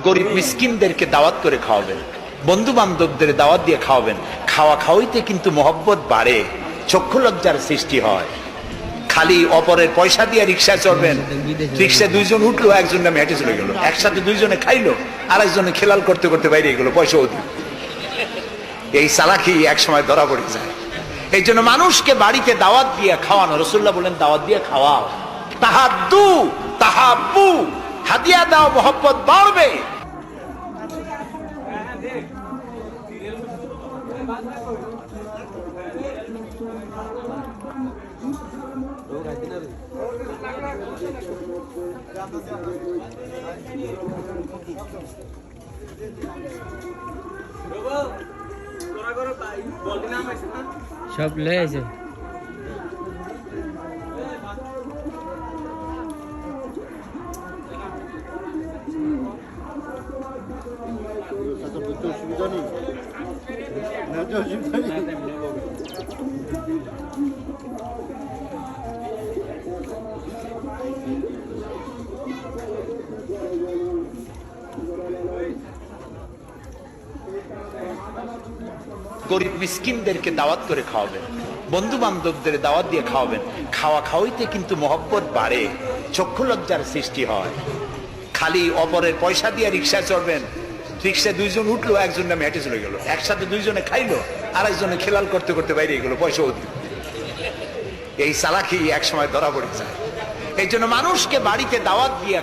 গরিব মিসকিনদেরকে দাওয়াত করে খাওয়াবেন, বন্ধু বান্ধবদের দাওয়াত দিয়ে খাওয়াবেন। খাওয়া খাওয়াইতে কিন্তু মহব্বত বাড়ে, চক্ষু লজ্জার সৃষ্টি হয়। খালি অপরের পয়সা দিয়ে রিক্সায় চড়বেন, রিক্সায় দুইজন উঠলো, একজন নামে হেঁটে চলে গেল, একসাথে দুইজনে খাইলো, আর একজনে খেলাল করতে করতে বাইরে গেলো, পয়সা অধিক। এই চালাকি এক সময় ধরা পড়ে যায়। এই জন্য মানুষকে বাড়িতে দাওয়াত দিয়ে খাওয়ানো, রাসূলুল্লাহ বলেন দাওয়াত দিয়ে খাওয়াও। তাহাদ্দু তাহাব্বু, হাদিয়া দাও, মহব্বত বাড়বে। সব লয়ে আছে। গরিব মিসকিনদেরকে দাওয়াত করে খাওয়াবেন, বন্ধু বান্ধবদের দাওয়াত দিয়ে খাওয়াবেন। খাওয়া খাওয়াইতে কিন্তু মহব্বত বাড়ে, চক্ষু লজ্জার সৃষ্টি হয়। খালি অপরের পয়সা দিয়ে রিক্সায় চড়বেন, রিক্সায় দুইজন উঠলো, একজন নামে হেঁটে চলে গেল, একসাথে দুইজনে খাইলো, আর একজনে খেলাল করতে করতে বাইরে গেল, পয়সা অধিক। এই চালাকি এক সময় ধরা পড়ে যায়। এই জন্য মানুষকে বাড়িতে দাওয়াত দিয়ে